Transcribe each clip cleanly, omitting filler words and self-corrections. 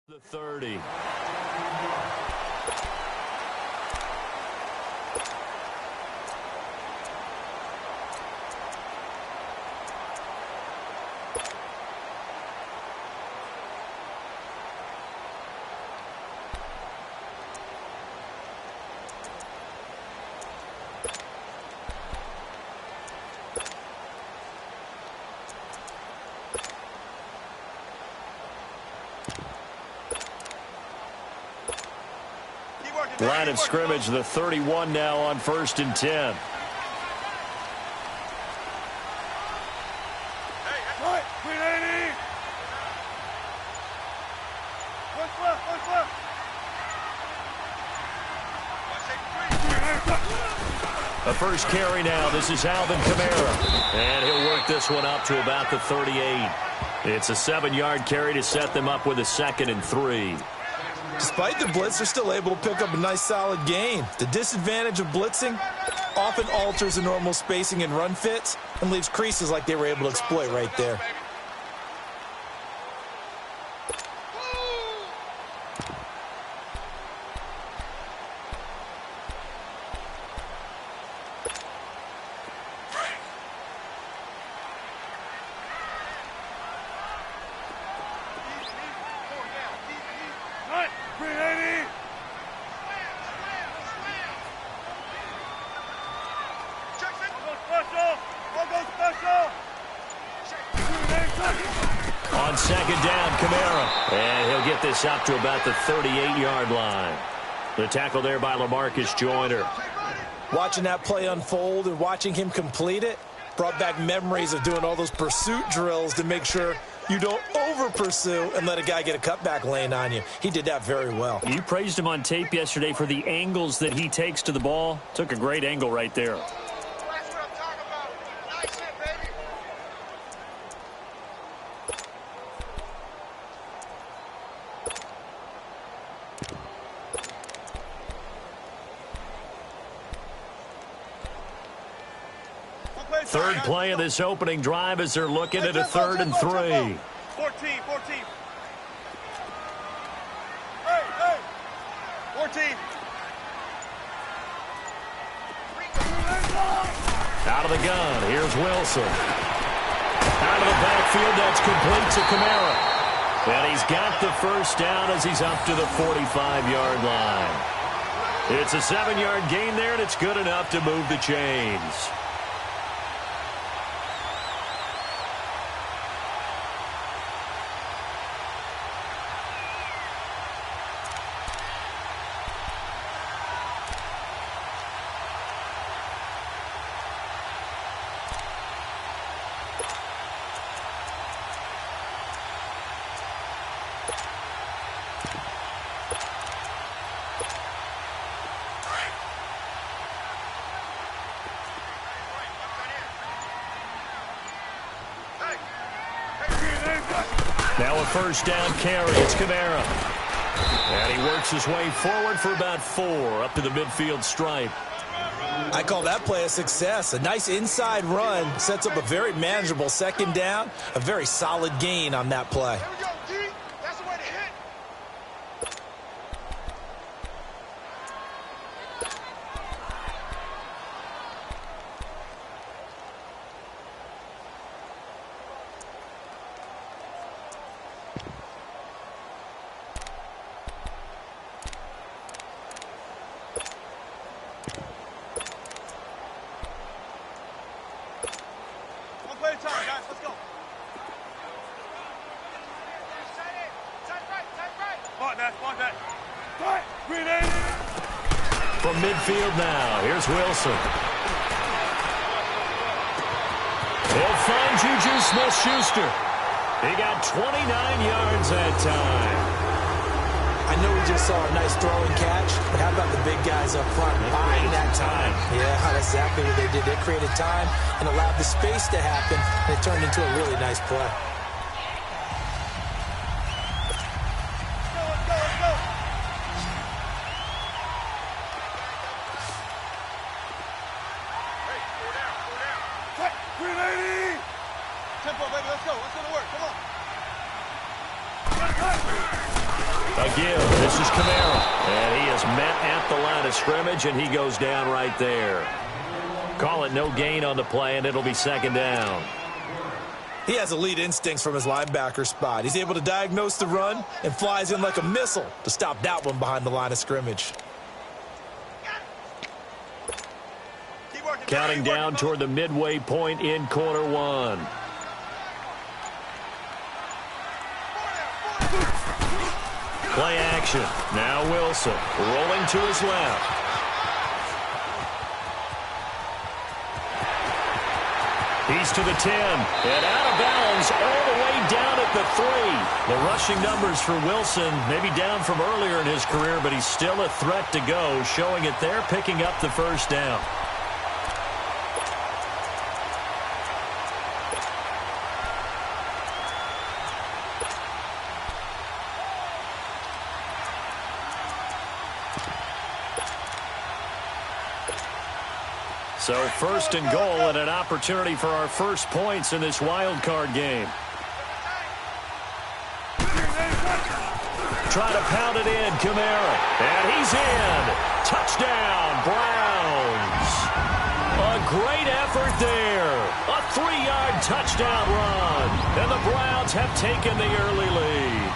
The 30. Line of scrimmage, the 31 now on 1st and 10. A first carry now. This is Alvin Kamara. And he'll work this one up to about the 38. It's a 7-yard carry to set them up with a 2nd and 3. Despite the blitz, they're still able to pick up a nice solid gain. The disadvantage of blitzing often alters the normal spacing and run fits and leaves creases like they were able to exploit right there. On 2nd down, Kamara. And he'll get this up to about the 38-yard line. The tackle there by LaMarcus Joyner. Watching that play unfold and watching him complete it brought back memories of doing all those pursuit drills to make sure you don't over-pursue and let a guy get a cutback lane on you. He did that very well. You praised him on tape yesterday for the angles that he takes to the ball. Took a great angle right there. Third play of this opening drive as they're looking at a 3rd and 3. 14. Hey. 14. Out of the gun, here's Wilson. Out of the backfield, that's complete to Kamara. And he's got the first down as he's up to the 45-yard line. It's a 7-yard gain there, and it's good enough to move the chains. Now a first down carry. It's Kamara. And he works his way forward for about 4 up to the midfield stripe. I call that play a success. A nice inside run sets up a very manageable 2nd down. A very solid gain on that play. From midfield now, here's Wilson. He'll find Juju Smith-Schuster. He got 29 yards that time. I know we just saw a nice throw and catch, but how about the big guys up front buying that time? Yeah, that's exactly what they did. They created time and allowed the space to happen, and it turned into a really nice play. Tempo, baby, let's go. Let's go to work. Come on. A give. This is Camara. And he is met at the line of scrimmage, and he goes down right there. Call it no gain on the play, and it'll be second down. He has elite instincts from his linebacker spot. He's able to diagnose the run and flies in like a missile to stop that one behind the line of scrimmage. Counting down toward the midway point in quarter one. Play action. Now Wilson rolling to his left. He's to the 10 and out of bounds all the way down at the 3. The rushing numbers for Wilson maybe down from earlier in his career, but he's still a threat to go, showing it there, picking up the first down. So first and goal and an opportunity for our first points in this wild card game. Try to pound it in, Camara. And he's in. Touchdown, Browns. A great effort there. A 3-yard touchdown run. And the Browns have taken the early lead.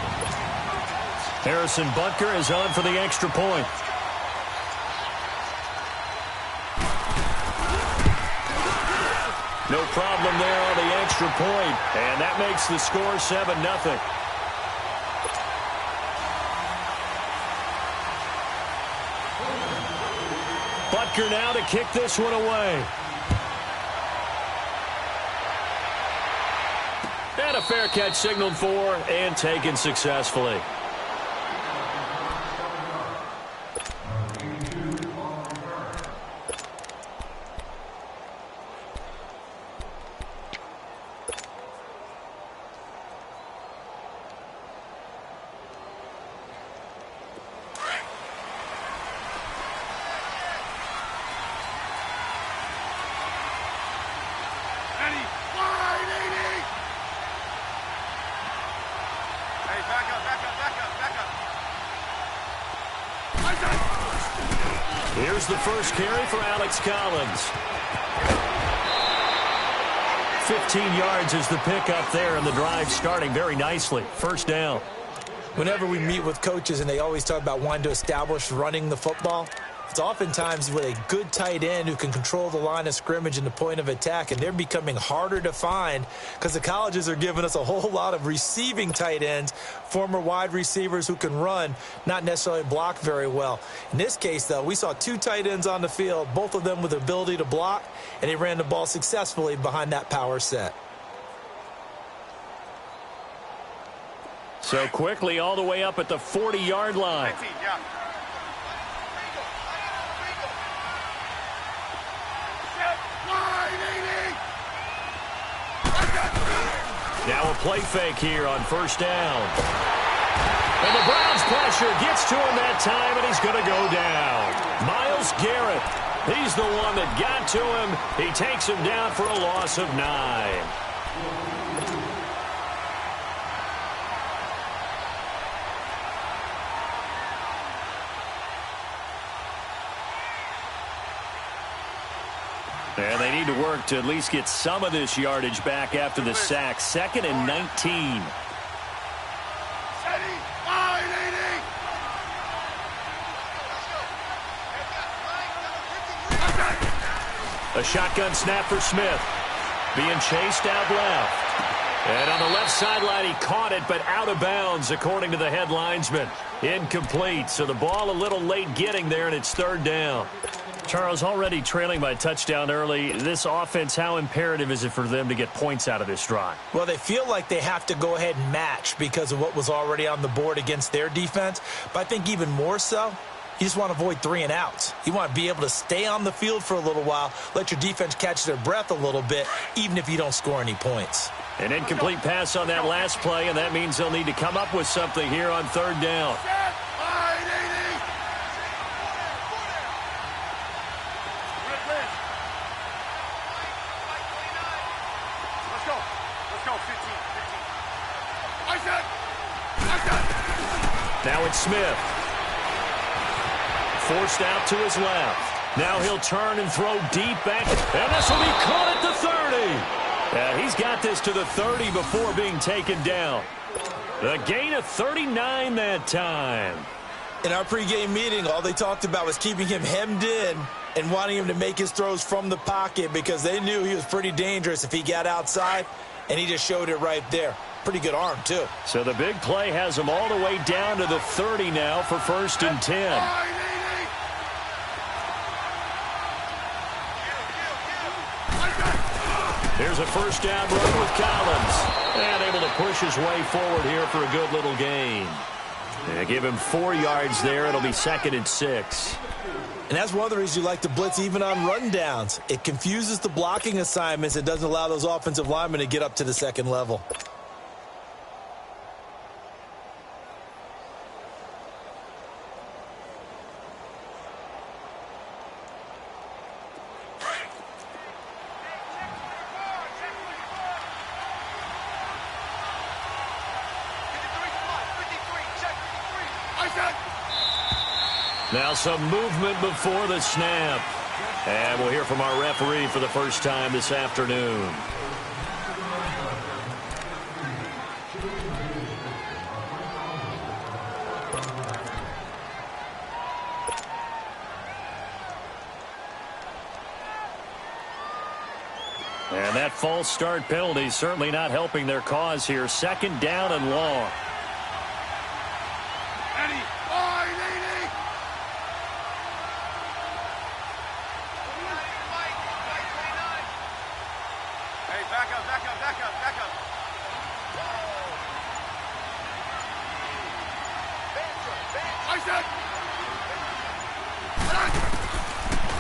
Harrison Butker is on for the extra point. No problem there on the extra point, and that makes the score 7-0. Butker now to kick this one away. And a fair catch signaled for and taken successfully. Here's the first carry for Alex Collins. 15 yards is the pickup there, and the drive starting very nicely. First down. Whenever we meet with coaches and they always talk about wanting to establish running the football, it's oftentimes with a good tight end who can control the line of scrimmage and the point of attack, and they're becoming harder to find because the colleges are giving us a whole lot of receiving tight ends, former wide receivers who can run, not necessarily block very well. In this case, though, we saw 2 tight ends on the field, both of them with the ability to block, and they ran the ball successfully behind that power set. So quickly all the way up at the 40-yard line. Now a play fake here on first down. And the Browns pressure gets to him that time, and he's going to go down. Myles Garrett, he's the one that got to him. He takes him down for a loss of 9. And they need to work to at least get some of this yardage back after the sack. 2nd and 19. A shotgun snap for Smith. Being chased out left. And on the left sideline, he caught it, but out of bounds, according to the head linesman. Incomplete. So the ball a little late getting there, and it's 3rd down. Charles, already trailing by a touchdown early. This offense, how imperative is it for them to get points out of this drive? Well, they feel like they have to go ahead and match because of what was already on the board against their defense. But I think even more so, you just want to avoid 3 and outs. You want to be able to stay on the field for a little while, let your defense catch their breath a little bit, even if you don't score any points. An incomplete pass on that last play, and that means they'll need to come up with something here on 3rd down. Now it's Smith. Forced out to his left. Now he'll turn and throw deep back. And this will be caught at the 30. And he's got this to the 30 before being taken down. The gain of 39 that time. In our pregame meeting, all they talked about was keeping him hemmed in and wanting him to make his throws from the pocket because they knew he was pretty dangerous if he got outside, and he just showed it right there. Pretty good arm, too. So the big play has him all the way down to the 30 now for 1st and 10. Here's a first down run with Collins. And able to push his way forward here for a good little gain. They give him 4 yards there. It'll be 2nd and 6. And that's one of the reasons you like to blitz even on rundowns. It confuses the blocking assignments. It doesn't allow those offensive linemen to get up to the second level. Now some movement before the snap. And we'll hear from our referee for the first time this afternoon. And that false start penalty certainly not helping their cause here. 2nd down and long.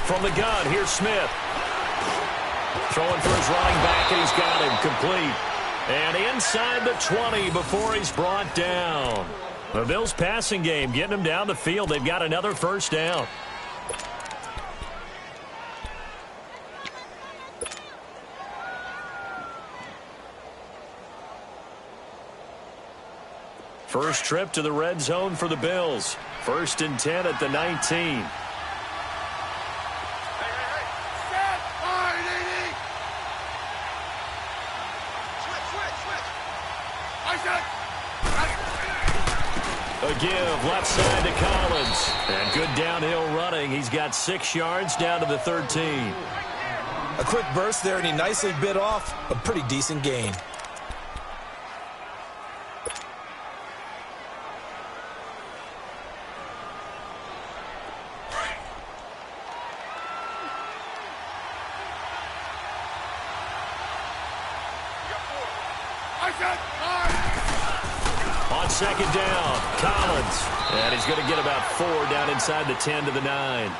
From the gun, here's Smith. Throwing for his running back, and he's got him complete. And inside the 20 before he's brought down. The Bills' passing game getting them down the field. They've got another first down. First trip to the red zone for the Bills. 1st and 10 at the 19. A give left side to Collins. And good downhill running. He's got 6 yards down to the 13. A quick burst there, and he nicely bit off a pretty decent gain. On 2nd down, Collins. And he's going to get about 4 down inside the 10 to the 9.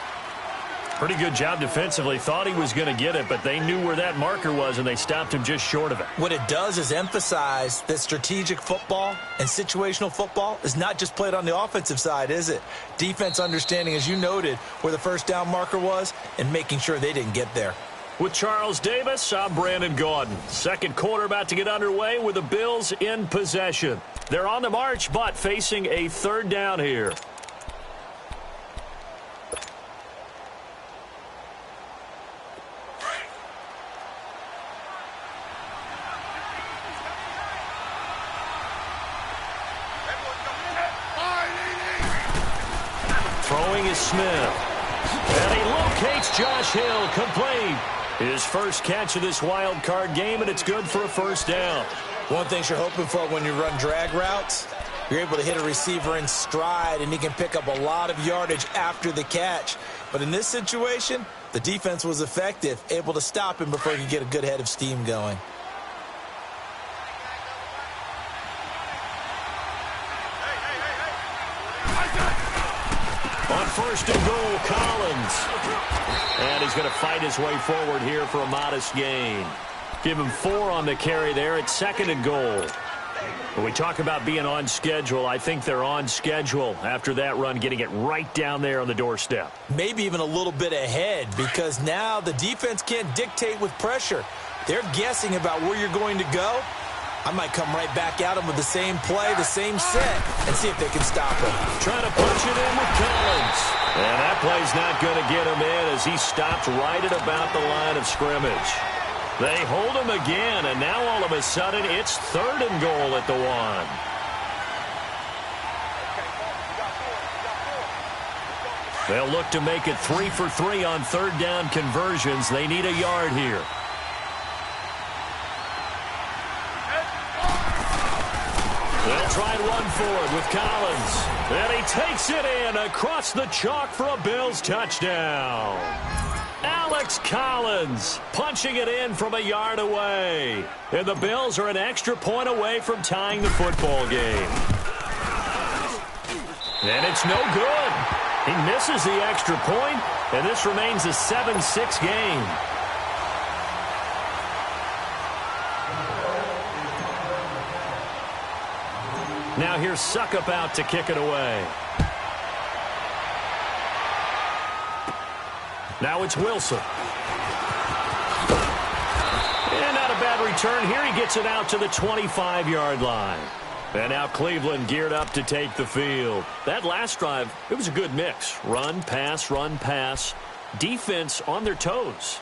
Pretty good job defensively. Thought he was going to get it, but they knew where that marker was, and they stopped him just short of it. What it does is emphasize that strategic football and situational football is not just played on the offensive side, is it? Defense understanding, as you noted, where the first down marker was and making sure they didn't get there. With Charles Davis, I'm Brandon Gaudin. Second quarter about to get underway with the Bills in possession. They're on the march, but facing a 3rd down here. Throwing is Smith. And he locates Josh Hill, complete. His first catch of this wild card game, and it's good for a first down. One thing you're hoping for when you run drag routes, you're able to hit a receiver in stride, and he can pick up a lot of yardage after the catch. But in this situation, the defense was effective, able to stop him before he could get a good head of steam going. On 1st and goal, Collins. And he's going to fight his way forward here for a modest gain. Give him 4 on the carry there at 2nd and goal. When we talk about being on schedule, I think they're on schedule after that run, getting it right down there on the doorstep. Maybe even a little bit ahead, because now the defense can't dictate with pressure. They're guessing about where you're going to go. I might come right back at him with the same play, the same set, and see if they can stop him. Trying to punch it in with Collins. And that play's not going to get him in as he stopped right at about the line of scrimmage. They hold him again, and now all of a sudden it's 3rd and goal at the 1. They'll look to make it 3 for 3 on 3rd down conversions. They need a yard here. They'll try and run forward with Collins. And he takes it in across the chalk for a Bills touchdown. Alex Collins punching it in from a yard away. And the Bills are an extra point away from tying the football game. And it's no good. He misses the extra point, and this remains a 7-6 game. Now here's Suckup out to kick it away. Now it's Wilson. And not a bad return here. He gets it out to the 25-yard line. And now Cleveland geared up to take the field. That last drive, it was a good mix. Run, pass, defense on their toes.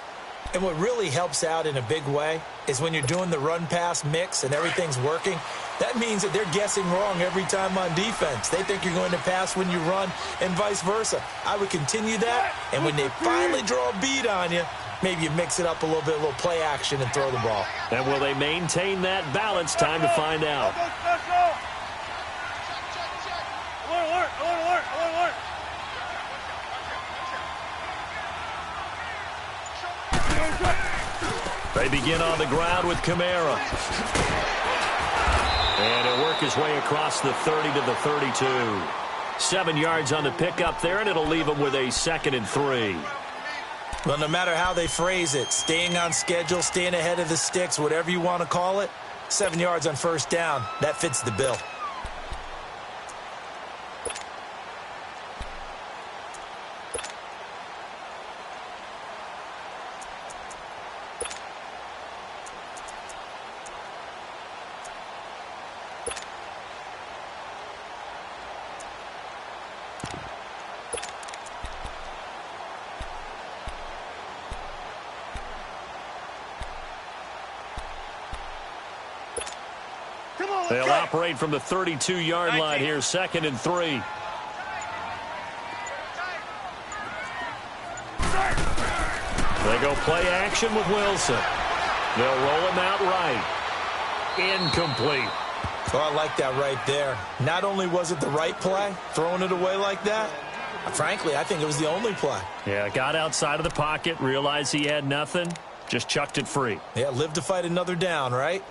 And what really helps out in a big way is when you're doing the run-pass mix and everything's working, that means that they're guessing wrong every time on defense. They think you're going to pass when you run and vice versa. I would continue that, and when they finally draw a beat on you, maybe you mix it up a little bit, a little play action, and throw the ball. And will they maintain that balance? Time to find out. Alert. They begin on the ground with Kamara. And he'll work his way across the 30 to the 32. 7 yards on the pickup there, and it'll leave him with a 2nd and 3. Well, no matter how they phrase it, staying on schedule, staying ahead of the sticks, whatever you want to call it, 7 yards on 1st down, that fits the bill. They'll operate from the 32-yard line here, 2nd and 3. They go play action with Wilson. They'll roll him out right. Incomplete. Oh, I like that right there. Not only was it the right play, throwing it away like that, frankly, I think it was the only play. Yeah, got outside of the pocket, realized he had nothing, just chucked it free. Yeah, live to fight another down, right?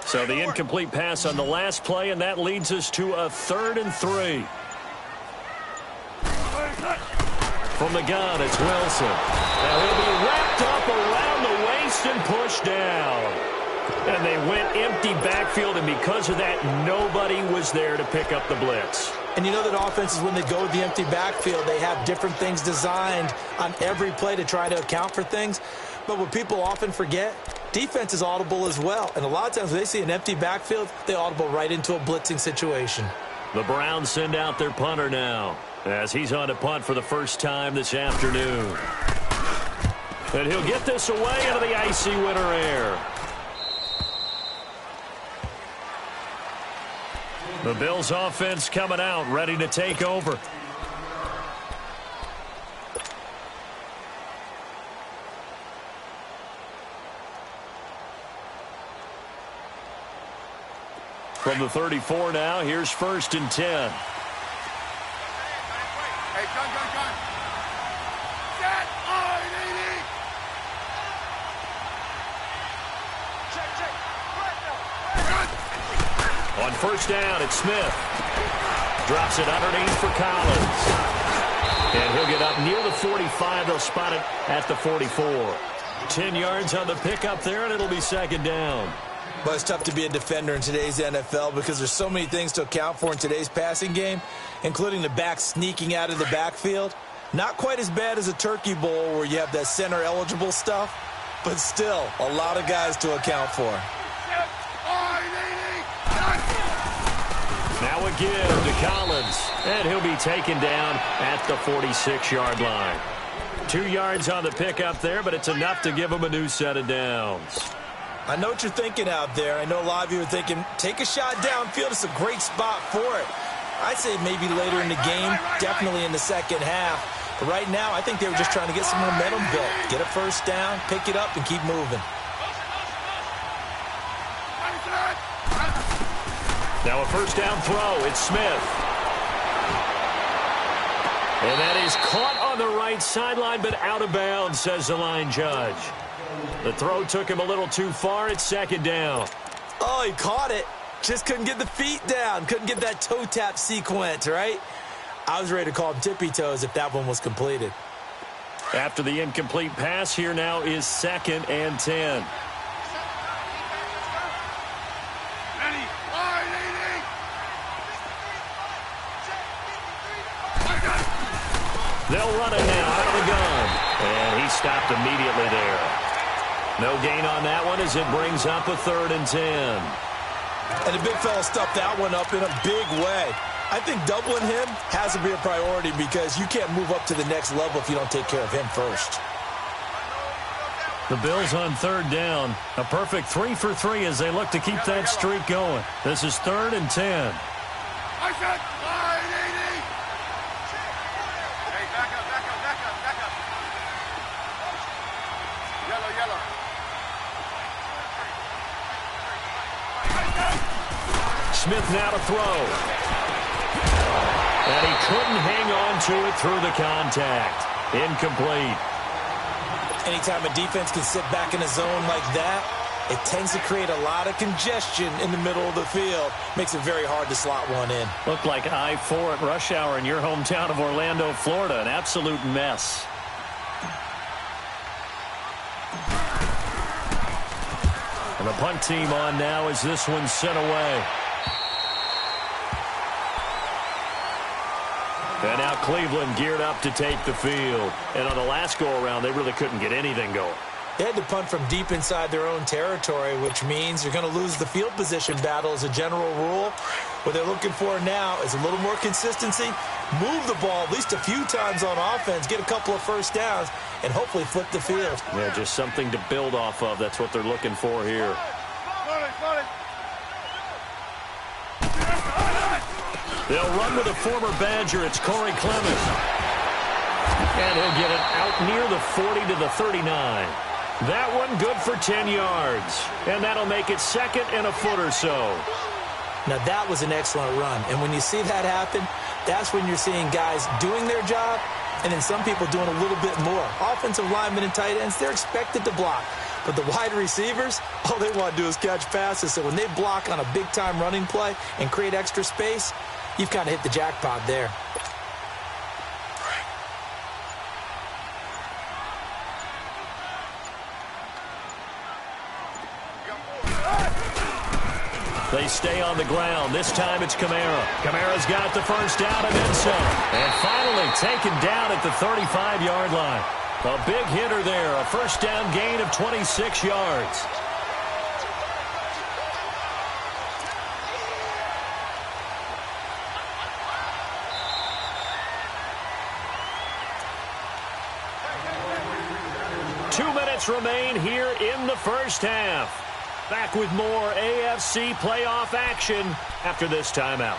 So the incomplete pass on the last play, and that leads us to a 3rd and 3. From the gun, it's Wilson. And he'll be wrapped up around the waist and pushed down. And they went empty backfield, and because of that, nobody was there to pick up the blitz. And you know that offenses, when they go with the empty backfield, they have different things designed on every play to try to account for things. But what people often forget, defense is audible as well. And a lot of times when they see an empty backfield, they audible right into a blitzing situation. The Browns send out their punter now as he's on a punt for the first time this afternoon. And he'll get this away into the icy winter air. The Bills offense coming out, ready to take over. From the 34 now, here's 1st and 10. Hey, gun. Set. Check. On 1st down, it's Smith. Drops it underneath for Collins. And he'll get up near the 45. They'll spot it at the 44. 10 yards on the pickup there, and it'll be second down. But it's tough to be a defender in today's NFL because there's so many things to account for in today's passing game, including the back sneaking out of the backfield. Not quite as bad as a turkey bowl where you have that center-eligible stuff, but still a lot of guys to account for. Now a give to Collins, and he'll be taken down at the 46-yard line. 2 yards on the pickup there, but it's enough to give him a new set of downs. I know what you're thinking out there. I know a lot of you are thinking, take a shot downfield. It's a great spot for it. I'd say maybe later in the game, definitely in the second half. But right now, I think they were just trying to get some momentum built. Get a first down, pick it up, and keep moving. Now a first down throw. It's Smith. And that is caught on the right sideline, but out of bounds, says the line judge. The throw took him a little too far. It's second down. Oh, he caught it. Just couldn't get the feet down. Couldn't get that toe tap sequence, right? I was ready to call him tippy toes if that one was completed. After the incomplete pass, here now is 2nd and 10. They'll run it now out of the gun. And he stopped immediately there. No gain on that one as it brings up a 3rd and 10. And the big fella stuffed that one up in a big way. I think doubling him has to be a priority because you can't move up to the next level if you don't take care of him first. The Bills on 3rd down. A perfect 3 for 3 as they look to keep that streak going. This is 3rd and 10. Smith now to throw. And he couldn't hang on to it through the contact. Incomplete. Anytime a defense can sit back in a zone like that, it tends to create a lot of congestion in the middle of the field. Makes it very hard to slot one in. Looked like I-4 at rush hour in your hometown of Orlando, Florida. An absolute mess. And the punt team on now as this one's sent away. And now Cleveland geared up to take the field. And on the last go-around, they really couldn't get anything going. They had to punt from deep inside their own territory, which means you're going to lose the field position battle as a general rule. What they're looking for now is a little more consistency, move the ball at least a few times on offense, get a couple of first downs, and hopefully flip the field. Yeah, just something to build off of. That's what they're looking for here. They'll run with a former Badger. It's Corey Clement. And he'll get it out near the 40 to the 39. That one good for 10 yards. And that'll make it 2nd and a foot or so. Now, that was an excellent run. And when you see that happen, that's when you're seeing guys doing their job and then some people doing a little bit more. Offensive linemen and tight ends, they're expected to block. But the wide receivers, all they want to do is catch passes. So when they block on a big-time running play and create extra space, you've kind of hit the jackpot there. They stay on the ground. This time it's Kamara. Kamara's got the first down and then some. And finally taken down at the 35-yard line. A big hitter there. A first down gain of 26 yards. Remain here in the first half. Back with more AFC playoff action after this timeout.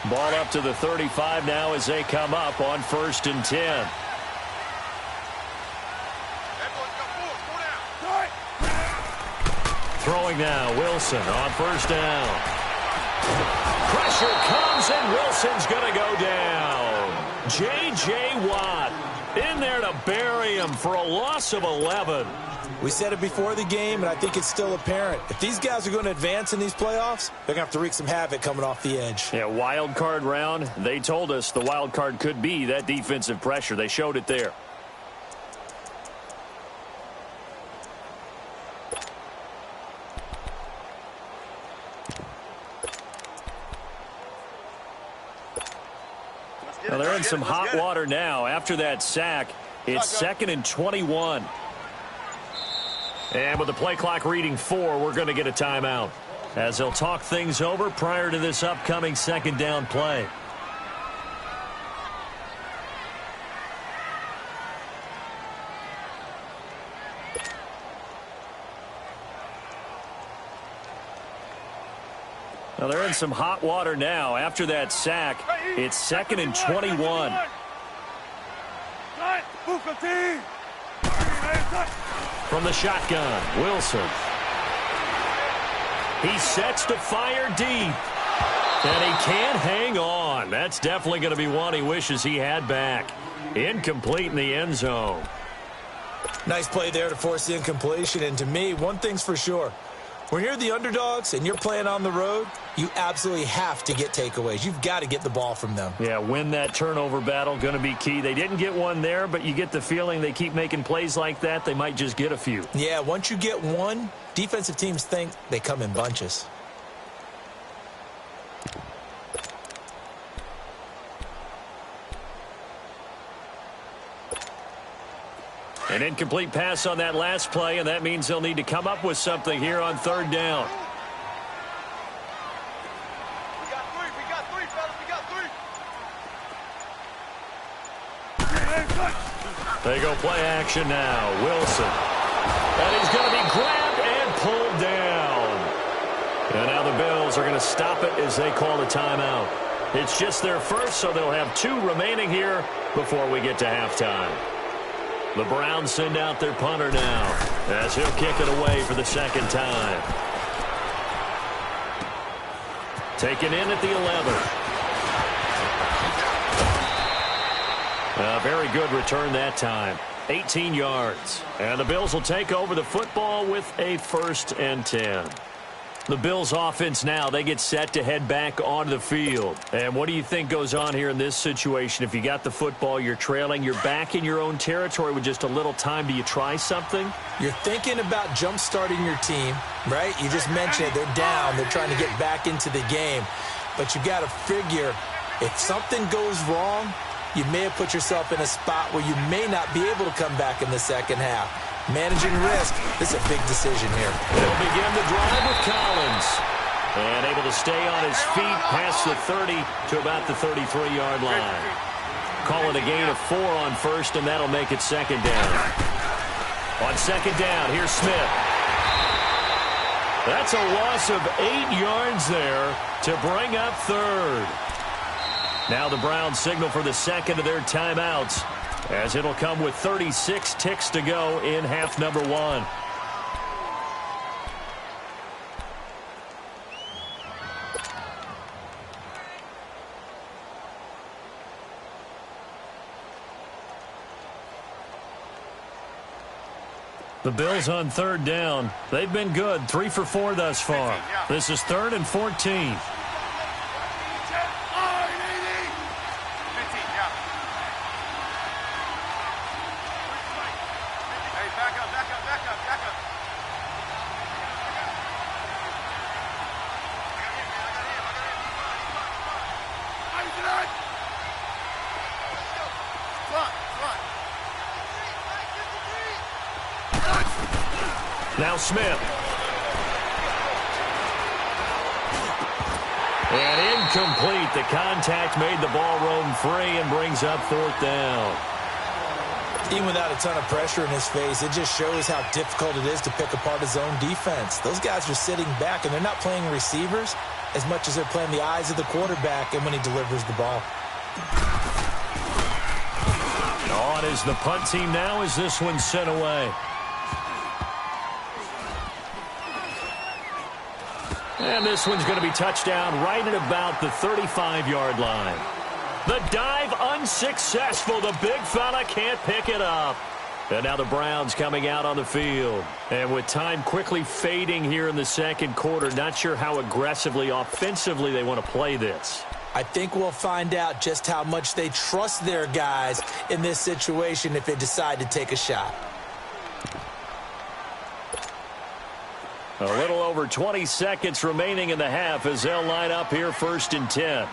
Ball up to the 35 now as they come up on 1st and 10. Throwing now, Wilson on 1st down. Pressure comes and Wilson's going to go down. J.J. Watt in there to bury him for a loss of 11. We said it before the game, and I think it's still apparent. If these guys are going to advance in these playoffs, they're going to have to wreak some havoc coming off the edge. Yeah, wild card round. They told us the wild card could be that defensive pressure. They showed it there. Well, they're in some hot water now. After that sack, it's 2nd and 21. And with the play clock reading 4, we're going to get a timeout, as they'll talk things over prior to this upcoming second down play. Well, they're in some hot water now. After that sack, it's 2nd and 21. From the shotgun, Wilson. He sets to fire deep. And he can't hang on. That's definitely going to be one he wishes he had back. Incomplete in the end zone. Nice play there to force the incompletion. And to me, one thing's for sure. When you're the underdogs and you're playing on the road, you absolutely have to get takeaways. You've got to get the ball from them. Yeah, win that turnover battle, going to be key. They didn't get one there, but you get the feeling they keep making plays like that, they might just get a few. Yeah, once you get one, defensive teams think they come in bunches. An incomplete pass on that last play, and that means they'll need to come up with something here on 3rd down. We got three, fellas. We got three. They go play action now. Wilson. And he's going to be grabbed and pulled down. And now the Bills are going to stop it as they call a timeout. It's just their first, so they'll have 2 remaining here before we get to halftime. The Browns send out their punter now, as he'll kick it away for the second time. Taken in at the 11. A very good return that time. 18 yards. And the Bills will take over the football with a 1st and 10. The Bills offense now, they get set to head back onto the field. And what do you think goes on here in this situation? If you got the football, you're trailing, you're back in your own territory with just a little time. Do you try something? You're thinking about jump-starting your team, right? You just mentioned it. They're down. They're trying to get back into the game. But you've got to figure if something goes wrong, you may have put yourself in a spot where you may not be able to come back in the second half. Managing risk, this is a big decision here. They'll begin the drive with Collins. And able to stay on his feet past the 30 to about the 33-yard line. Call it a gain of 4 on 1st, and that'll make it 2nd down. On 2nd down, here's Smith. That's a loss of 8 yards there to bring up 3rd. Now the Browns signal for the 2nd of their timeouts, as it'll come with 36 ticks to go in half number 1. The Bills on 3rd down. They've been good, 3 for 4 thus far. This is 3rd and 14. Now Smith. And incomplete. The contact made the ball roam free and brings up 4th down. Even without a ton of pressure in his face, it just shows how difficult it is to pick apart his own defense. Those guys are sitting back, and they're not playing receivers as much as they're playing the eyes of the quarterback and when he delivers the ball. On is the punt team now as this one's sent away. And this one's going to be touchdown right at about the 35-yard line. The dive unsuccessful. The big fella can't pick it up. And now the Browns coming out on the field. And with time quickly fading here in the second quarter, not sure how aggressively, offensively they want to play this. I think we'll find out just how much they trust their guys in this situation if they decide to take a shot. A little over 20 seconds remaining in the half as they'll line up here 1st and 10.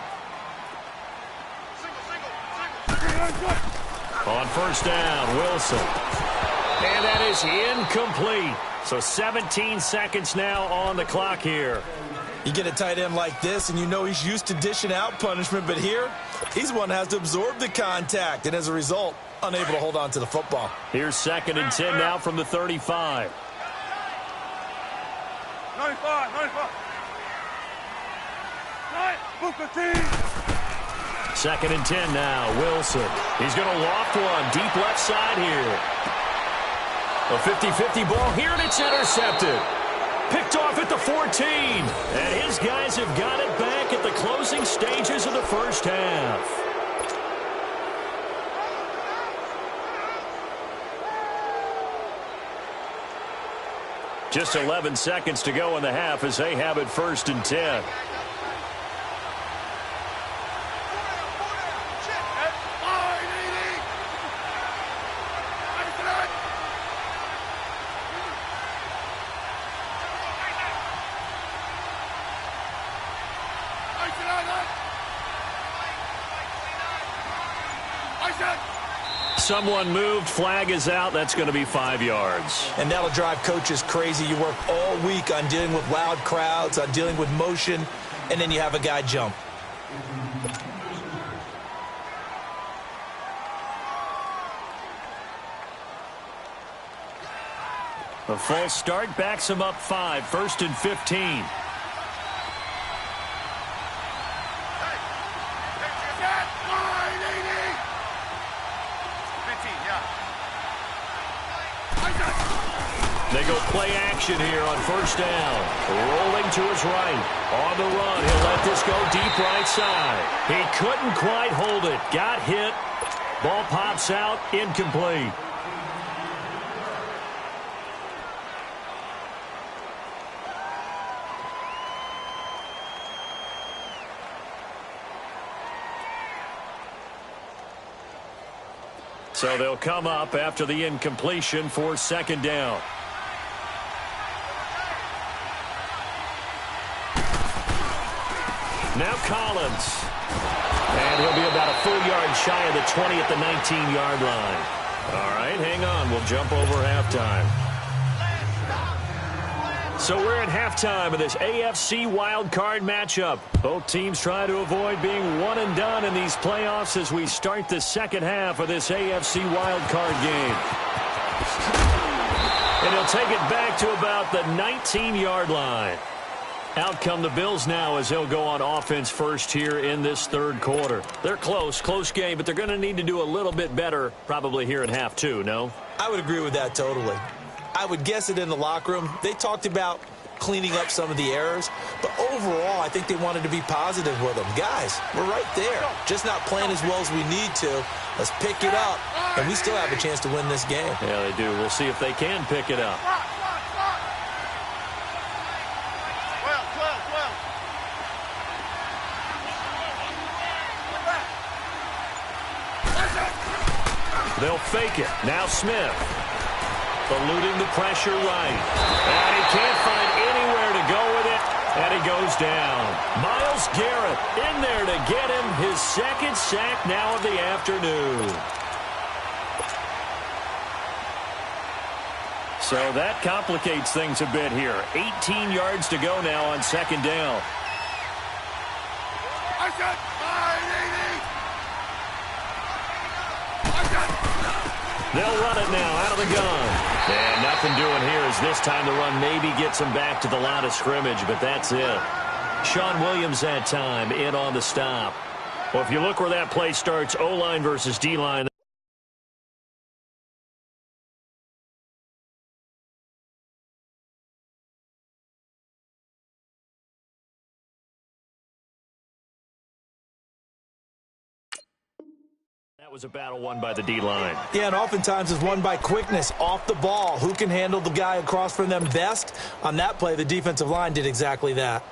On first down, Wilson. And that is incomplete. So 17 seconds now on the clock here. You get a tight end like this, and you know he's used to dishing out punishment, but here, he's the one that has to absorb the contact, and as a result, unable to hold on to the football. Here's 2nd and 10 now from the 35. 95, 95. 2nd and 10 now, Wilson. He's going to loft one deep left side here. A 50-50 ball here, and it's intercepted. Picked off at the 14. And his guys have got it back at the closing stages of the first half. Just 11 seconds to go in the half as they have it 1st and 10. Someone moved. Flag is out. That's going to be 5 yards. And that'll drive coaches crazy. You work all week on dealing with loud crowds, on dealing with motion, and then you have a guy jump. A false start backs him up 5. 1st and 15. They go play action here on first down. Rolling to his right. On the run, he'll let this go deep right side. He couldn't quite hold it. Got hit. Ball pops out. Incomplete. So they'll come up after the incompletion for 2nd down. Now Collins. And he'll be about a full yard shy of the 20 at the 19-yard line. All right, hang on. We'll jump over halftime. So we're at halftime of this AFC wildcard matchup. Both teams try to avoid being one and done in these playoffs as we start the second half of this AFC wildcard game. And he'll take it back to about the 19-yard line. Out come the Bills now as they'll go on offense first here in this 3rd quarter. They're close game, but they're going to need to do a little bit better probably here in half 2, no? I would agree with that totally. I would guess it in the locker room. They talked about cleaning up some of the errors, but overall, I think they wanted to be positive with them. Guys, we're right there. Just not playing as well as we need to. Let's pick it up, and we still have a chance to win this game. Yeah, they do. We'll see if they can pick it up. They'll fake it. Now Smith. Eluding the pressure right. And he can't find anywhere to go with it. And he goes down. Myles Garrett in there to get him his 2nd sack now of the afternoon. So that complicates things a bit here. 18 yards to go now on 2nd down. They'll run it now out of the gun. And nothing doing here as this time the run maybe gets him back to the line of scrimmage, but that's it. Sean Williams that time in on the stop. Well, if you look where that play starts, O-line versus D-line. That was a battle won by the D-line. Yeah, and oftentimes it's won by quickness off the ball. Who can handle the guy across from them best? On that play, the defensive line did exactly that.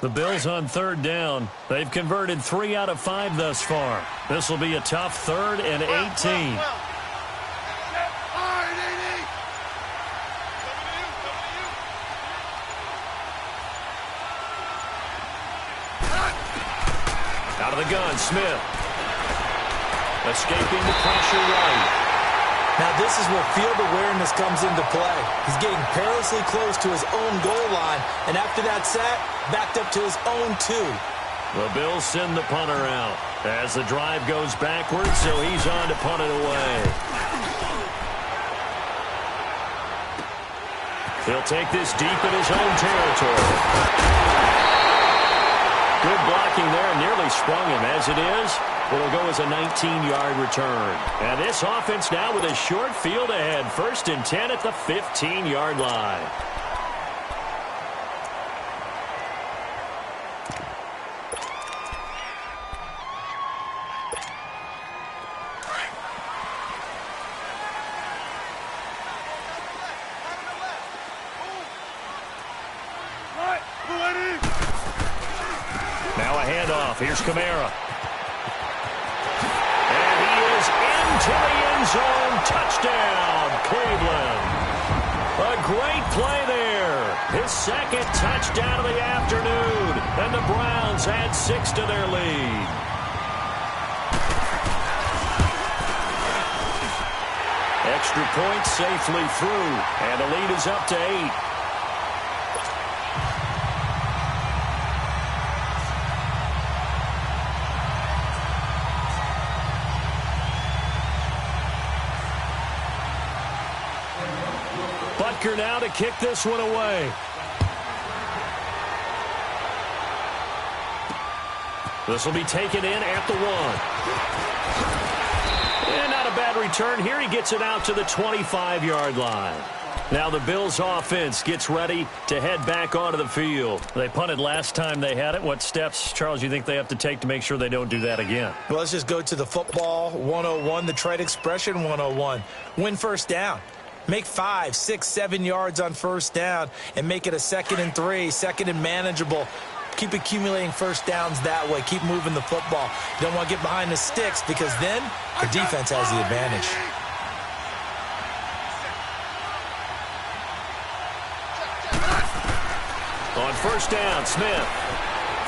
The Bills on 3rd down. They've converted 3 out of 5 thus far. This will be a tough 3rd and 18. Out of the gun, Smith. Escaping the pressure right. Now this is where field awareness comes into play. He's getting perilously close to his own goal line, and after that sack, backed up to his own 2. The Bills send the punter out as the drive goes backwards, so he's on to punt it away. He'll take this deep in his own territory. Good blocking there, nearly sprung him. As it is, it'll go as a 19-yard return. And this offense now with a short field ahead. 1st and 10 at the 15-yard line. Now a handoff. Here's Kamara. And he is into the end zone. Touchdown, Cleveland. A great play there. His 2nd touchdown of the afternoon. And the Browns add 6 to their lead. Extra point safely through. And the lead is up to 8. Butker now to kick this one away. This will be taken in at the 1. And not a bad return here. He gets it out to the 25-yard line. Now the Bills offense gets ready to head back onto the field. They punted last time they had it. What steps, Charles, you think they have to take to make sure they don't do that again? Well, let's just go to the football 101, the trade expression 101. Win first down. Make 5, 6, 7 yards on first down and make it a 2nd and 3, 2nd and manageable. Keep accumulating first downs that way. Keep moving the football. You don't want to get behind the sticks because then the defense has the advantage. On first down, Smith.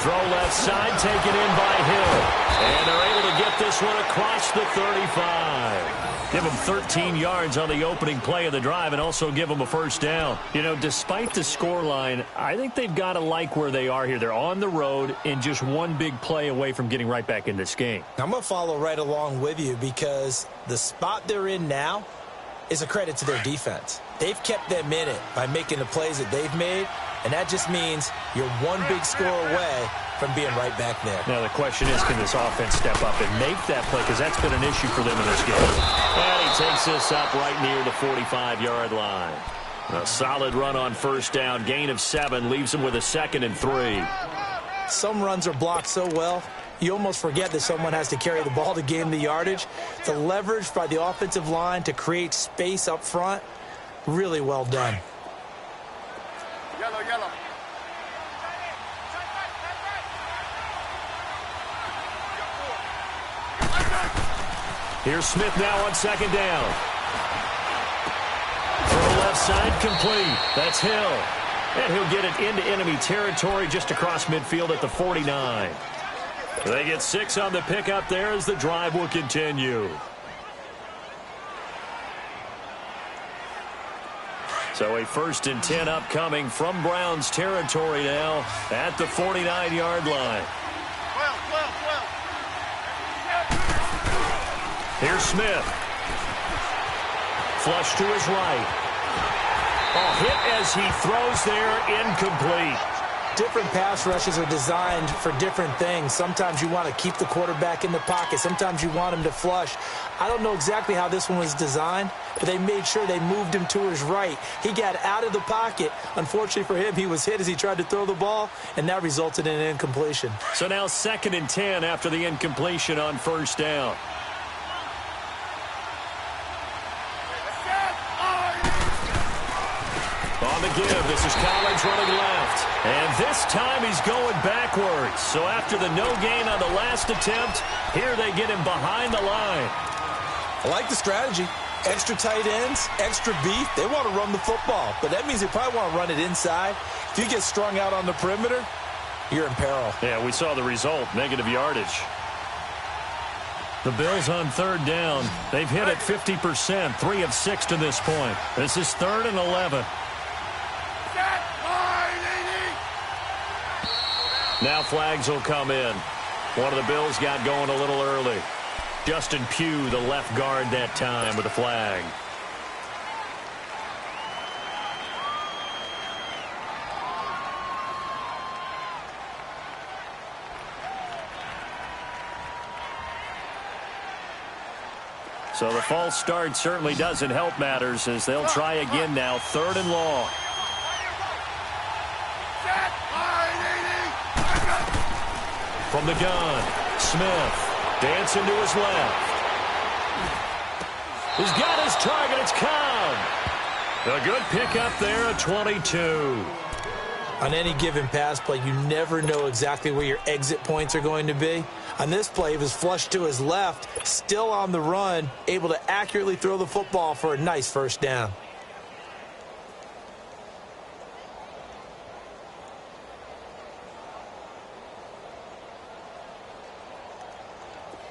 Throw left side, taken in by Hill. And they're able to get this one across the 35. Give them 13 yards on the opening play of the drive and also give them a first down. You know, despite the scoreline, I think they've got to like where they are here. They're on the road and just one big play away from getting right back in this game. I'm going to follow right along with you because the spot they're in now is a credit to their defense. They've kept them in it by making the plays that they've made, and that just means you're one big score away from being right back there. Now the question is, can this offense step up and make that play? Because that's been an issue for them in this game. And he takes this up right near the 45-yard line. A solid run on first down. Gain of 7 leaves him with a 2nd and 3. Some runs are blocked so well, you almost forget that someone has to carry the ball to gain the yardage. The leverage by the offensive line to create space up front, really well done. Yellow, yellow. Here's Smith now on 2nd down. Throw left side complete. That's Hill. And he'll get it into enemy territory just across midfield at the 49. They get 6 on the pickup there as the drive will continue. So a 1st and 10 upcoming from Browns territory now at the 49-yard line. 12. Here's Smith. Flush to his right. Oh, hit as he throws there, incomplete. Different pass rushes are designed for different things. Sometimes you want to keep the quarterback in the pocket. Sometimes you want him to flush. I don't know exactly how this one was designed, but they made sure they moved him to his right. He got out of the pocket. Unfortunately for him, he was hit as he tried to throw the ball, and that resulted in an incompletion. So now 2nd and 10 after the incompletion on first down. On the give, this is Collins running left. And this time he's going backwards. So after the no gain on the last attempt, here they get him behind the line. I like the strategy. Extra tight ends, extra beef. They want to run the football, but that means they probably want to run it inside. If you get strung out on the perimeter, you're in peril. Yeah, we saw the result, negative yardage. The Bills on third down. They've hit it 50%, 3 of 6 to this point. This is 3rd and 11. Now flags will come in. One of the Bills got going a little early. Justin Pugh, the left guard that time with the flag. So the false start certainly doesn't help matters as they'll try again now, 3rd and long. From the gun, Smith dancing to his left. He's got his target. It's Cobb. A good pickup there at 22. On any given pass play, you never know exactly where your exit points are going to be. On this play, he was flushed to his left, still on the run, able to accurately throw the football for a nice first down.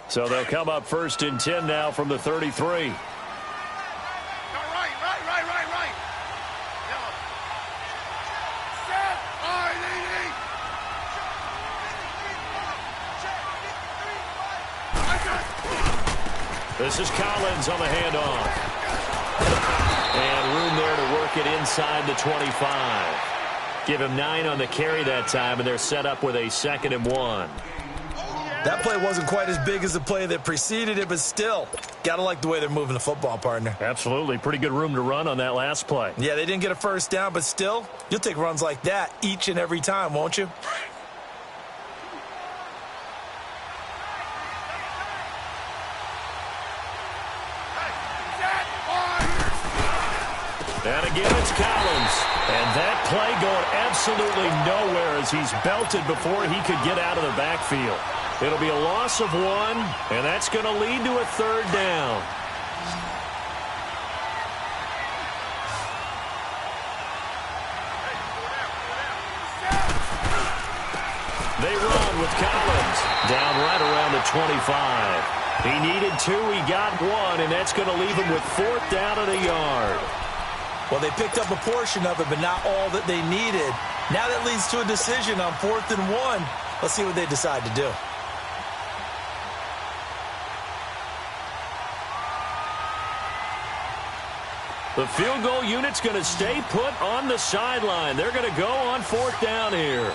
So they'll come up 1st and 10 now from the 33. This is Collins on the handoff. And room there to work it inside the 25. Give him 9 on the carry that time, and they're set up with a 2nd and 1. That play wasn't quite as big as the play that preceded it, but still, got to like the way they're moving the football, partner. Absolutely. Pretty good room to run on that last play. Yeah, they didn't get a first down, but still, you'll take runs like that each and every time, won't you? And again, it's Collins. And that play going absolutely nowhere as he's belted before he could get out of the backfield. It'll be a loss of 1, and that's going to lead to a 3rd down. They run with Collins down right around the 25. He needed 2, he got 1, and that's going to leave him with 4th down and a yard. Well, they picked up a portion of it, but not all that they needed. Now that leads to a decision on 4th and 1. Let's see what they decide to do. The field goal unit's going to stay put on the sideline. They're going to go on 4th down here.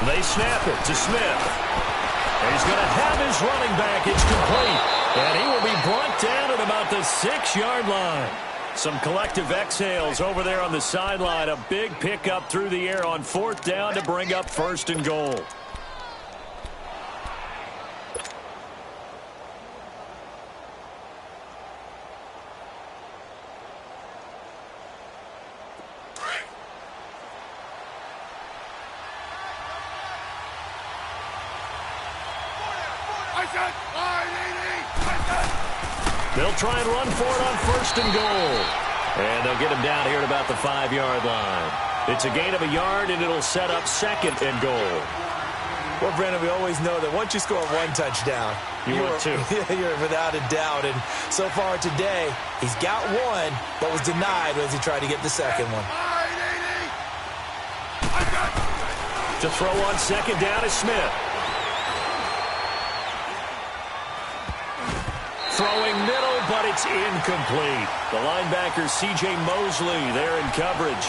They snap it to Smith. And he's going to have his running back. It's complete. And he will be brought down at about the 6-yard line. Some collective exhales over there on the sideline. A big pickup through the air on 4th down to bring up 1st and goal. They'll try and run for it on 1st and goal. And they'll get him down here at about the 5-yard line. It's a gain of a yard, and it'll set up 2nd and goal. Well, Brandon, we always know that once you score 1 touchdown, you're without a doubt. And so far today, he's got 1, but was denied as he tried to get the 2nd one. To throw on 2nd down is Smith. Throwing middle, but it's incomplete. The linebacker, C.J. Mosley, there in coverage.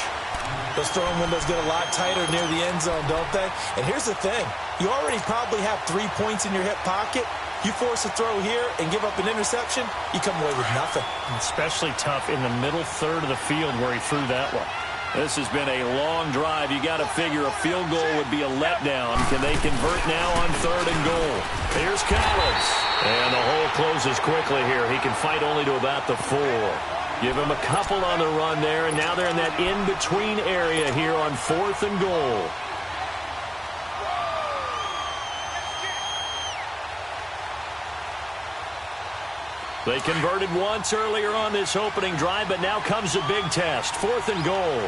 Those throwing windows get a lot tighter near the end zone, don't they? And here's the thing. You already probably have 3 points in your hip pocket. You force a throw here and give up an interception, you come away with nothing. Especially tough in the middle third of the field where he threw that one. This has been a long drive. You got to figure a field goal would be a letdown. Can they convert now on 3rd and goal? Here's Collins. And the hole closes quickly here. He can fight only to about the 4. Give him a couple on the run there, and now they're in that in-between area here on 4th and goal. They converted once earlier on this opening drive, but now comes a big test. 4th and goal.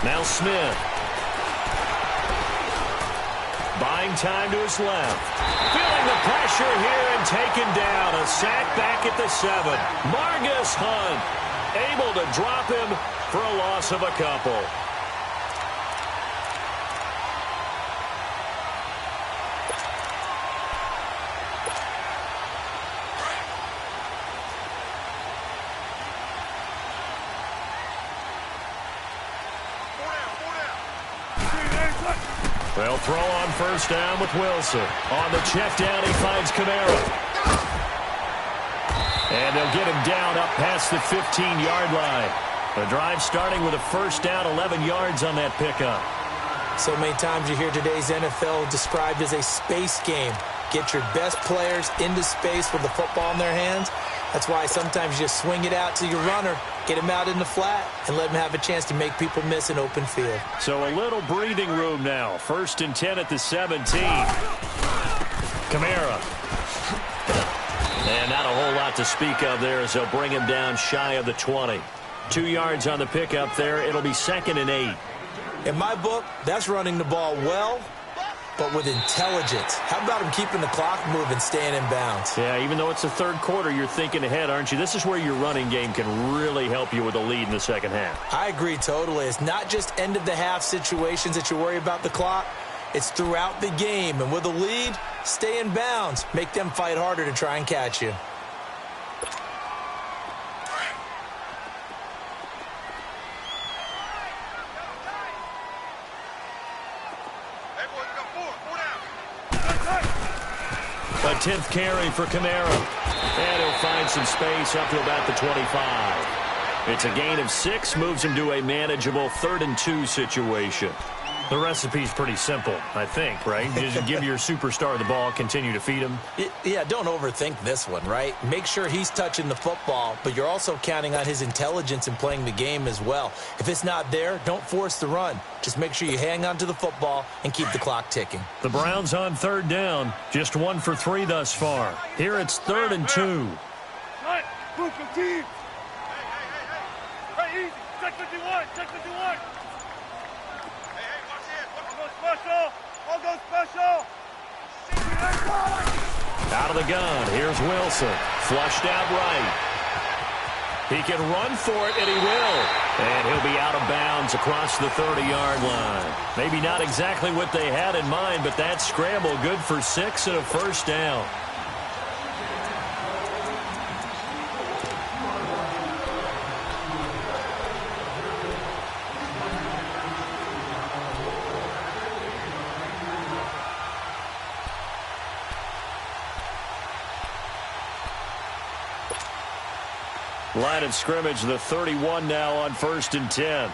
Now Smith. Buying time to his left. Feeling the pressure here and taken down. A sack back at the 7. Margus Hunt able to drop him for a loss of a couple. They'll throw on first down with Wilson. On the check down, he finds Kamara. And they'll get him down up past the 15-yard line. The drive starting with a first down, 11 yards on that pickup. So many times you hear today's NFL described as a space game. Get your best players into space with the football in their hands. That's why sometimes you just swing it out to your runner, get him out in the flat, and let him have a chance to make people miss an open field. So a little breathing room now. 1st and 10 at the 17. Kamara. And not a whole lot to speak of there as they'll bring him down shy of the 20. 2 yards on the pickup there. It'll be 2nd and 8. In my book, that's running the ball well, but with intelligence. How about him keeping the clock moving, staying in bounds? Yeah, even though it's the 3rd quarter, you're thinking ahead, aren't you? This is where your running game can really help you with a lead in the 2nd half. I agree totally. It's not just end-of-the-half situations that you worry about the clock. It's throughout the game. And with a lead, stay in bounds. Make them fight harder to try and catch you. A 10th carry for Kamara. And he'll find some space up to about the 25. It's a gain of 6, moves him to a manageable 3rd and 2 situation. The recipe's pretty simple, I think, right? You just give your superstar the ball, continue to feed him. Yeah, don't overthink this one, right? Make sure he's touching the football, but you're also counting on his intelligence in playing the game as well. If it's not there, don't force the run. Just make sure you hang on to the football and keep the clock ticking. The Browns on 3rd down, just 1 for 3 thus far. Here it's 3rd and 2. Hey, easy. Check 51. Check 51. Special! I'll go special! Out of the gun, here's Wilson. Flushed out right. He can run for it, and he will. And he'll be out of bounds across the 30-yard line. Maybe not exactly what they had in mind, but that scramble good for 6 and a first down. Line of scrimmage, the 31 now on 1st and 10.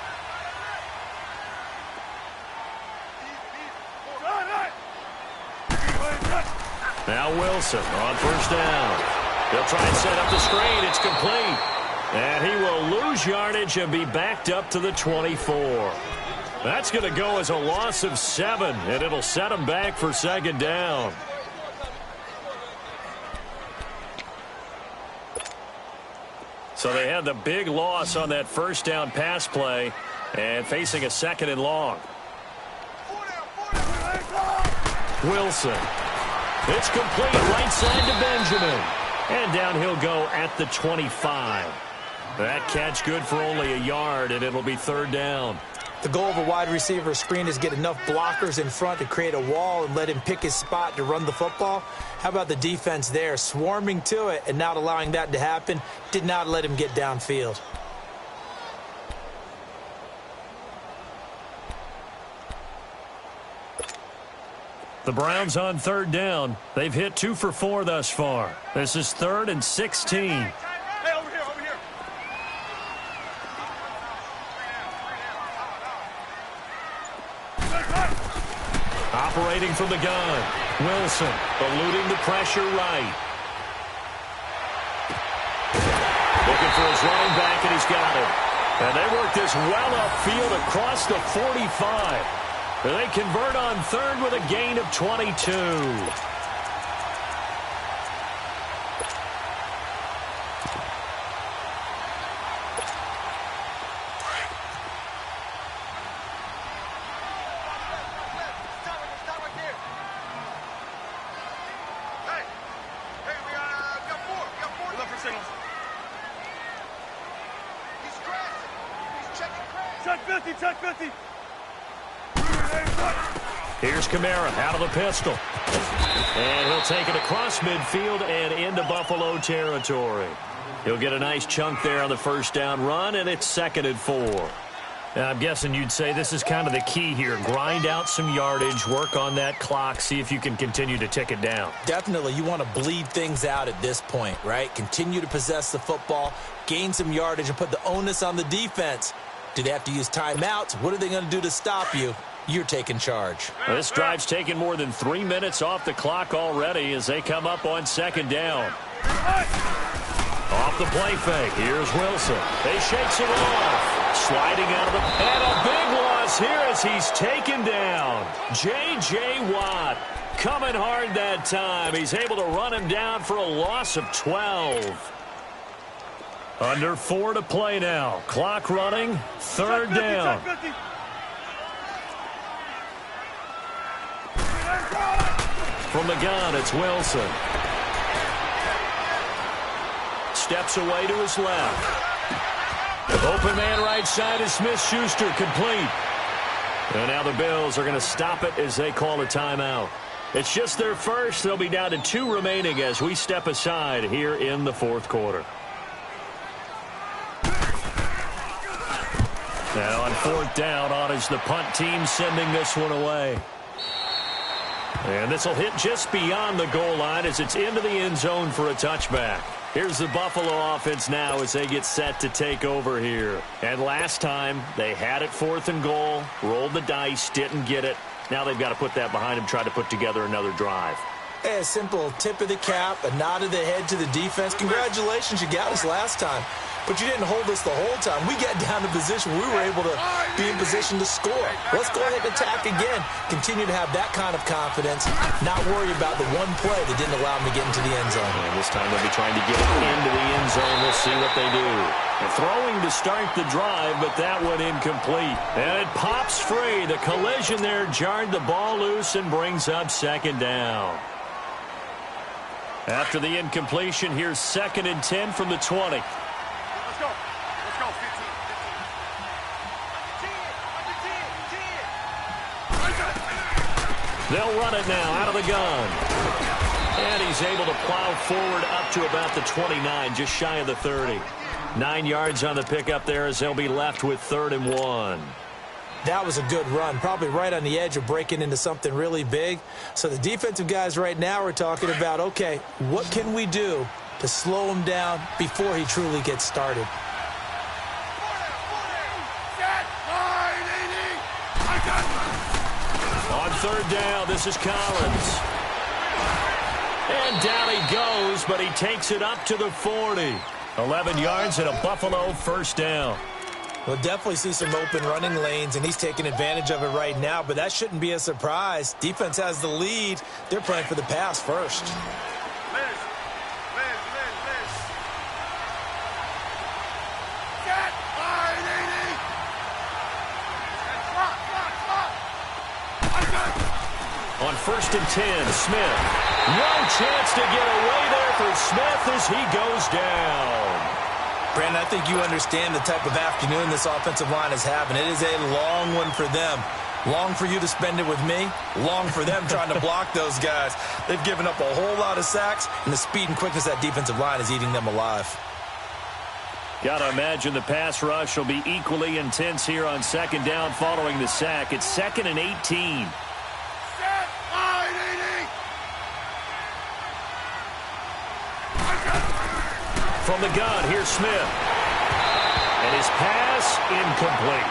Now Wilson on first down. He'll try and set up the screen. It's complete. And he will lose yardage and be backed up to the 24. That's going to go as a loss of 7, and it'll set him back for 2nd down. So they had the big loss on that first down pass play and facing a 2nd and long. Wilson. It's complete right side to Benjamin. And down he'll go at the 25. That catch good for only a yard, and it'll be 3rd down. The goal of a wide receiver screen is get enough blockers in front to create a wall and let him pick his spot to run the football. How about the defense there, swarming to it and not allowing that to happen? Did not let him get downfield. The Browns on 3rd down. They've hit 2 for 4 thus far. This is 3rd and 16. Hey, over here, over here. Operating from the gun. Wilson eluding the pressure right. Looking for his running back, and he's got it. And they work this well upfield across the 45. They convert on third with a gain of 22. Check 50. Here's Kamara out of the pistol. And he'll take it across midfield and into Buffalo territory. He'll get a nice chunk there on the first down run, and it's 2nd and 4. Now, I'm guessing you'd say this is kind of the key here. Grind out some yardage, work on that clock, see if you can continue to tick it down. Definitely, you want to bleed things out at this point, right? Continue to possess the football, gain some yardage, and put the onus on the defense. Do they have to use timeouts? What are they going to do to stop you? You're taking charge. Well, this drive's taken more than 3 minutes off the clock already as they come up on 2nd down. Off the play fake. Here's Wilson. They shakes it off. Sliding out of the... And a big loss here as he's taken down. J.J. Watt coming hard that time. He's able to run him down for a loss of 12. Under 4 to play now. Clock running. 3rd down. From the gun, it's Wilson. Steps away to his left. Open man right side is Smith-Schuster, complete. And now the Bills are going to stop it as they call a timeout. It's just their first. They'll be down to 2 remaining as we step aside here in the 4th quarter. Now on 4th down, on is the punt team sending this one away. And this will hit just beyond the goal line as it's into the end zone for a touchback. Here's the Buffalo offense now as they get set to take over here. And last time, they had it 4th and goal, rolled the dice, didn't get it. Now they've got to put that behind them, try to put together another drive. A simple tip of the cap, a nod of the head to the defense. Congratulations, you got us last time. But you didn't hold us the whole time. We got down to position where we were able to be in position to score. Let's go ahead and attack again. Continue to have that kind of confidence, not worry about the one play that didn't allow them to get into the end zone. And this time they'll be trying to get it into the end zone. We'll see what they do. They're throwing to start the drive, but that one incomplete. And it pops free. The collision there jarred the ball loose and brings up 2nd down. After the incompletion, here's 2nd and 10 from the 20. Let's go, 15. They'll run it now out of the gun. And he's able to plow forward up to about the 29, just shy of the 30. 9 yards on the pickup there as they'll be left with 3rd and 1. That was a good run, probably right on the edge of breaking into something really big. So the defensive guys right now are talking about, okay, what can we do to slow him down before he truly gets started? On 3rd down, this is Collins. And down he goes, but he takes it up to the 40. 11 yards and a Buffalo 1st down. We'll definitely see some open running lanes, and he's taking advantage of it right now, but that shouldn't be a surprise. Defense has the lead. They're playing for the pass first. On 1st and 10, Smith. No chance to get away there for Smith as he goes down. Brandon, I think you understand the type of afternoon this offensive line is having. It is a long one for them. Long for you to spend it with me. Long for them trying to block those guys. They've given up a whole lot of sacks, and the speed and quickness of that defensive line is eating them alive. Got to imagine the pass rush will be equally intense here on 2nd down following the sack. It's 2nd and 18. From the gun, here's Smith. And his pass incomplete.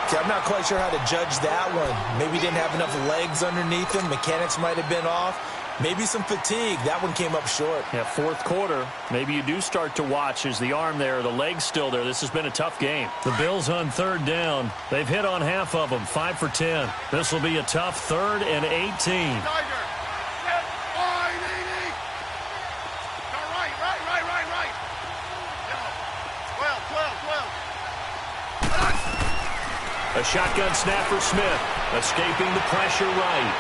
See, I'm not quite sure how to judge that one. Maybe he didn't have enough legs underneath him. Mechanics might have been off. Maybe some fatigue. That one came up short. Yeah, fourth quarter. Maybe you do start to watch as the arm there, the leg's still there. This has been a tough game. The Bills on third down. They've hit on half of them, 5 for 10. This will be a tough 3rd and 18. A shotgun snap for Smith, escaping the pressure right.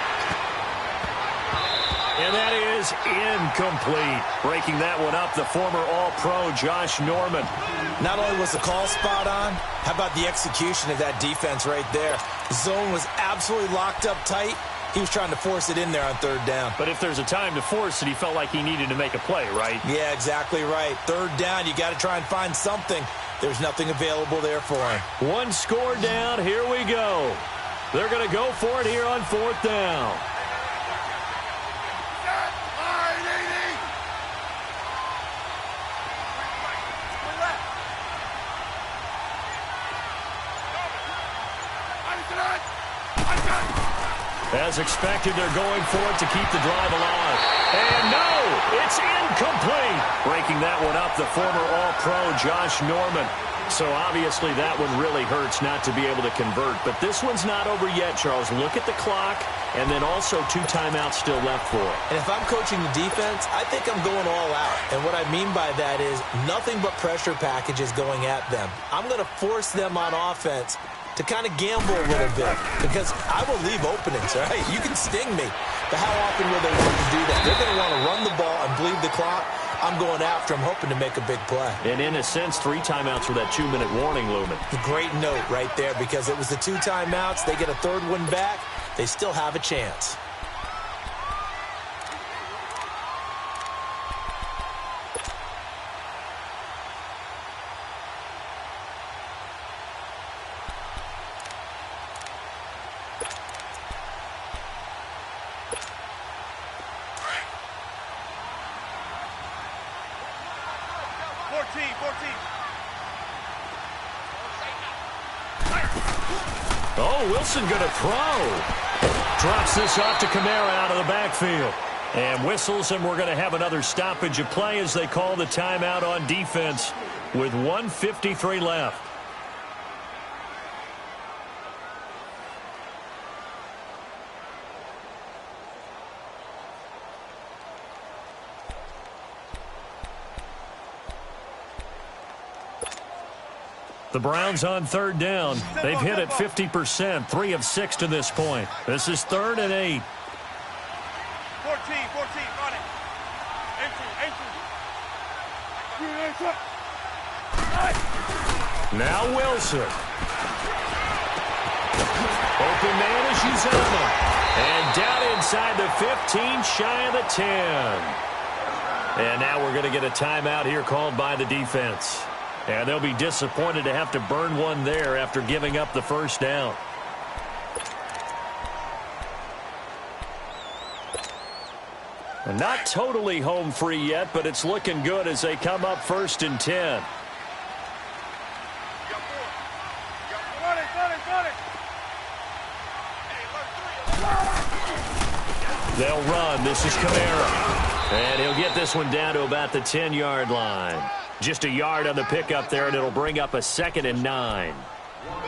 And that is incomplete. Breaking that one up, the former All-Pro Josh Norman. Not only was the call spot on, how about the execution of that defense right there? The zone was absolutely locked up tight. He was trying to force it in there on third down. But if there's a time to force it, he felt like he needed to make a play, right? Yeah, exactly right. Third down, you got to try and find something. There's nothing available there for him. One score down. Here we go. They're going to go for it here on fourth down. As expected, they're going for it to keep the drive alive. And no, it's incomplete. Breaking that one up, the former All-Pro Josh Norman. So obviously that one really hurts not to be able to convert. But this one's not over yet, Charles. Look at the clock, and then also 2 timeouts still left for it. And if I'm coaching the defense, I think I'm going all out. And what I mean by that is nothing but pressure packages going at them. I'm going to force them on offense to kind of gamble a little bit, because I will leave openings, all right? You can sting me, but how often will they want to do that? They're going to want to run the ball and bleed the clock. I'm going after them, hoping to make a big play. And in a sense, 3 timeouts for that 2-minute warning looming. Great note right there, because it was the 2 timeouts. They get a third one back. They still have a chance. Oh, Wilson going to throw. Drops this off to Kamara out of the backfield. And whistles, and we're going to have another stoppage of play as they call the timeout on defense with 1:53 left. The Browns on third down. They've hit it 50%, 3 of 6 to this point. This is 3rd and 8. 14, run it. 18. Now Wilson. Open man is Uzama. And down inside the 15, shy of the 10. And now we're going to get a timeout here called by the defense. And they'll be disappointed to have to burn one there after giving up the first down. And not totally home free yet, but it's looking good as they come up 1st and 10. They'll run. This is Kamara. And he'll get this one down to about the 10-yard line. Just a yard on the pickup there, and it'll bring up a 2nd and 9.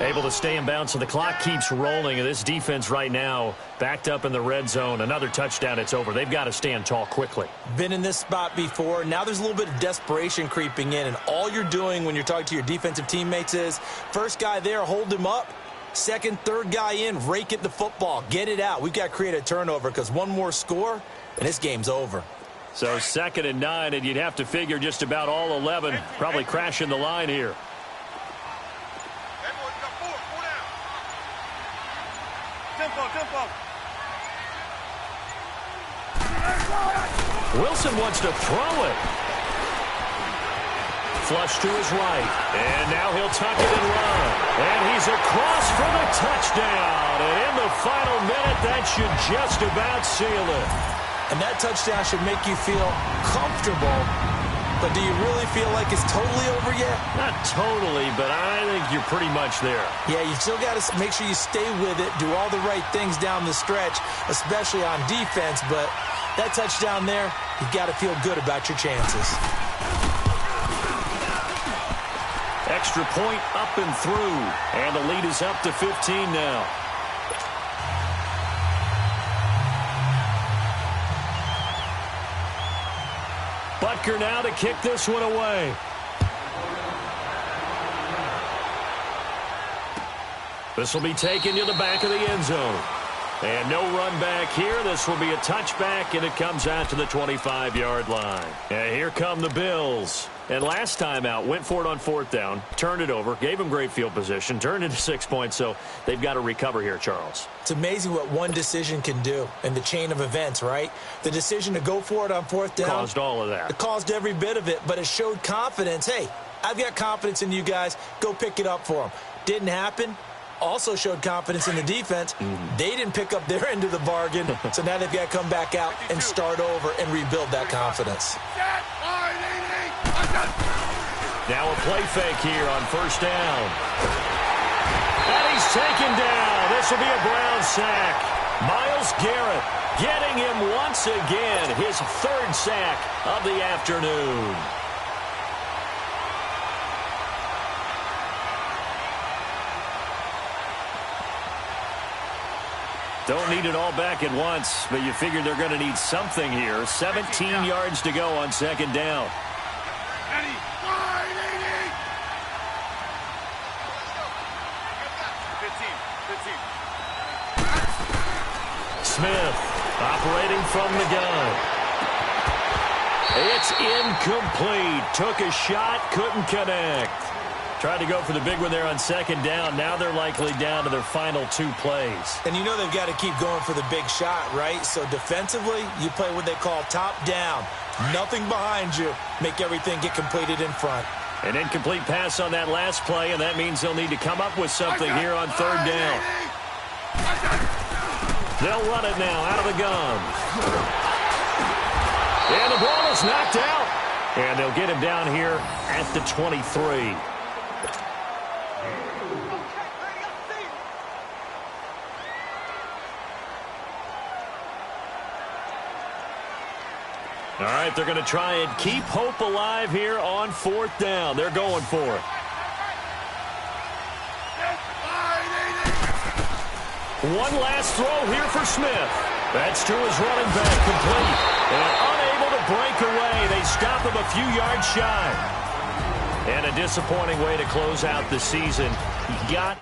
Able to stay in bounds, so the clock keeps rolling. And this defense right now backed up in the red zone. Another touchdown, it's over. They've got to stand tall quickly. Been in this spot before. Now there's a little bit of desperation creeping in. And all you're doing when you're talking to your defensive teammates is, first guy there, hold him up. Second, third guy in, rake at the football. Get it out. We've got to create a turnover, because one more score, and this game's over. So 2nd and 9, and you'd have to figure just about all 11 probably crashing the line here. Tempo. Wilson wants to throw it. Flush to his right. And now he'll tuck it and run. And he's across for the touchdown. And in the final minute, that should just about seal it. And that touchdown should make you feel comfortable. But do you really feel like it's totally over yet? Not totally, but I think you're pretty much there. Yeah, you still got to make sure you stay with it, do all the right things down the stretch, especially on defense. But That touchdown there, you got to feel good about your chances. Extra point up and through. And the lead is up to 15 now. Butker now to kick this one away. This will be taken to the back of the end zone. And no run back here. This will be a touchback, and it comes out to the 25-yard line. And here come the Bills. And last time out, went for it on fourth down, turned it over, gave them great field position, turned into 6 points, so they've got to recover here, Charles. It's amazing what one decision can do in the chain of events, right? The decision to go for it on fourth down. Caused all of that. It caused every bit of it, but it showed confidence. Hey, I've got confidence in you guys. Go pick it up for them. Didn't happen. Also showed confidence in the defense. They didn't pick up their end of the bargain, so now they've got to come back out and start over and rebuild that confidence. Now a play fake here on first down. And he's taken down. This will be a Brown sack. Myles Garrett getting him once again, his third sack of the afternoon. Don't need it all back at once, but you figure they're going to need something here. 17 yards to go on second down. Smith operating from the gun. It's incomplete. Took a shot, couldn't connect. Tried to go for the big one there on second down. Now they're likely down to their final 2 plays. And you know they've got to keep going for the big shot, right? So defensively, you play what they call top down. Nothing behind you. Make everything get completed in front. An incomplete pass on that last play, and that means they'll need to come up with something here on third down. They'll run it now out of the gun. And the ball is knocked out. And they'll get him down here at the 23. All right, they're going to try and keep hope alive here on fourth down. They're going for it. One last throw here for Smith. That's to his running back, complete. And unable to break away. They stop him a few yards shy. And a disappointing way to close out the season. He got